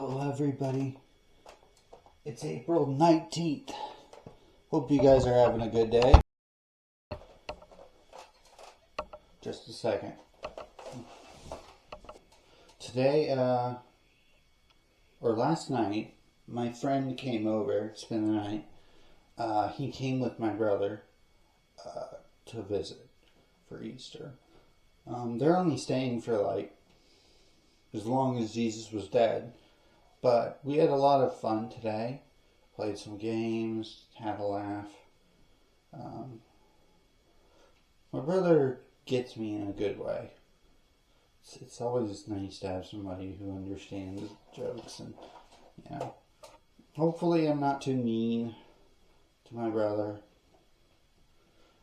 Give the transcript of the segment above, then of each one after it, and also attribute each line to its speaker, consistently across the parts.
Speaker 1: Hello, everybody. It's April 19th. Hope you guys are having a good day. Just a second. Today, or last night, my friend came over to spend the night. He came with my brother to visit for Easter. They're only staying for as long as Jesus was dead. But we had a lot of fun today. Played some games, had a laugh. My brother gets me in a good way. It's always nice to have somebody who understands jokes and, hopefully I'm not too mean to my brother.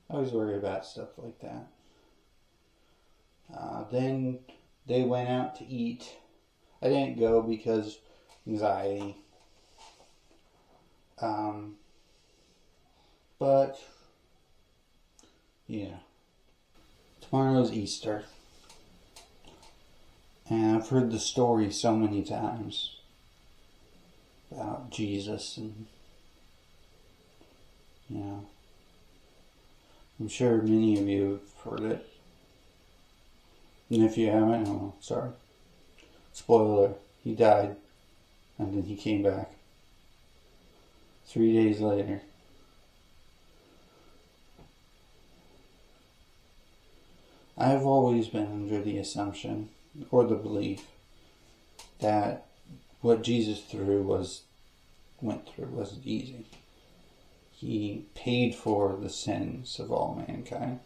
Speaker 1: I always worry about stuff like that. Then they went out to eat. I didn't go because anxiety. But, yeah. Tomorrow's Easter. And I've heard the story so many times about Jesus and, I'm sure many of you have heard it. And if you haven't, oh, sorry. Spoiler, he died. And then he came back 3 days later. I have always been under the assumption or the belief that what Jesus went through wasn't easy. He paid for the sins of all mankind.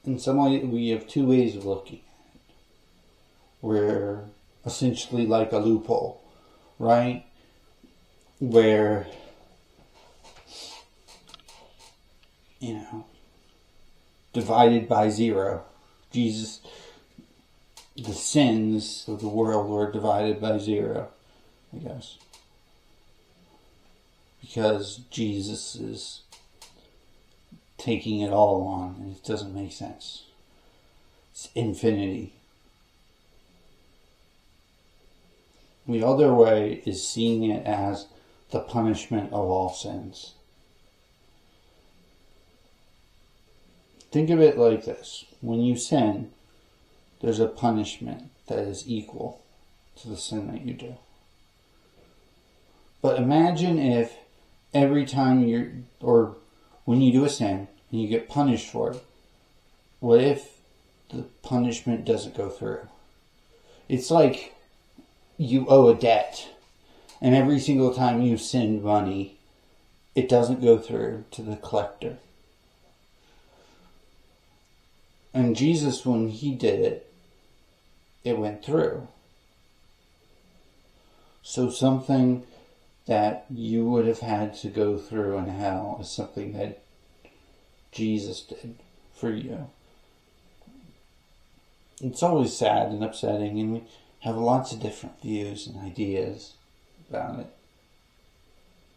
Speaker 1: In some way, we have two ways of looking at it. We're essentially like a loophole, right? Where, divided by zero. The sins of the world were divided by zero, I guess. Because Jesus is taking it all on, and it doesn't make sense. It's infinity. The other way is seeing it as the punishment of all sins. Think of it like this. When you sin, there's a punishment that is equal to the sin that you do. But imagine if every time when you do a sin and you get punished for it, what if the punishment doesn't go through? It's like you owe a debt, and every single time you send money, it doesn't go through to the collector. And Jesus, when he did it, it went through. So something that you would have had to go through in hell is something that Jesus did for you. It's always sad and upsetting, and we have lots of different views and ideas about it.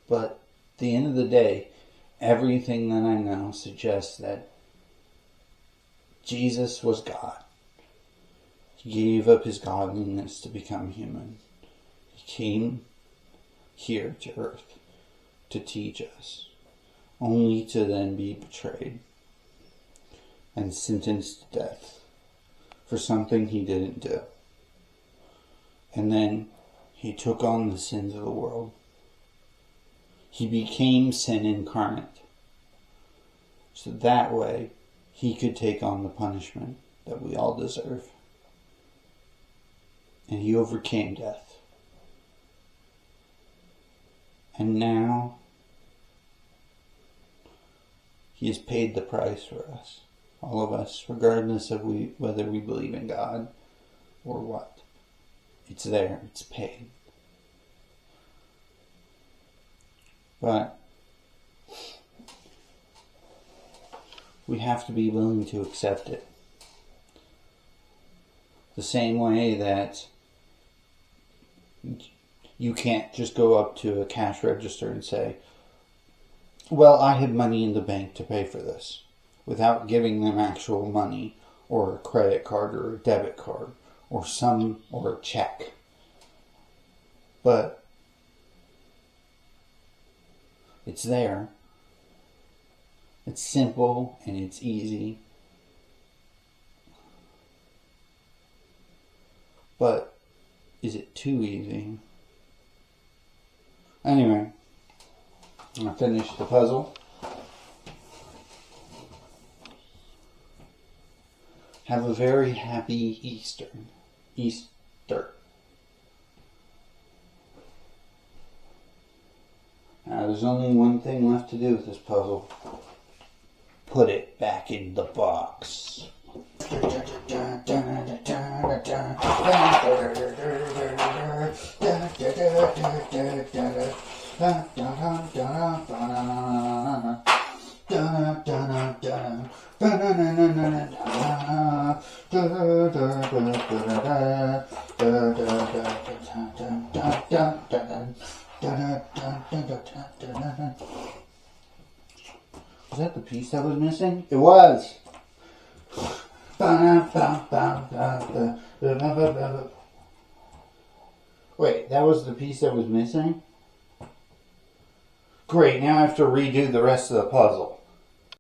Speaker 1: But at the end of the day, everything that I know suggests that Jesus was God. He gave up his godliness to become human. He came here to earth to teach us, only to then be betrayed and sentenced to death for something he didn't do. And then he took on the sins of the world. He became sin incarnate. So that way, he could take on the punishment that we all deserve. And he overcame death. And now, he has paid the price for us. All of us, regardless of whether we believe in God or what. It's there. It's paid. But we have to be willing to accept it. The same way that you can't just go up to a cash register and say, well, I have money in the bank to pay for this, without giving them actual money or a credit card or a debit card or a check. But it's there. It's simple and it's easy. But is it too easy? Anyway, I finished the puzzle. Have a very happy Easter. Now, there's only one thing left to do with this puzzle. Put it back in the box. Was that the piece that was missing? It was! Wait, that was the piece that was missing? Great, now I have to redo the rest of the puzzle.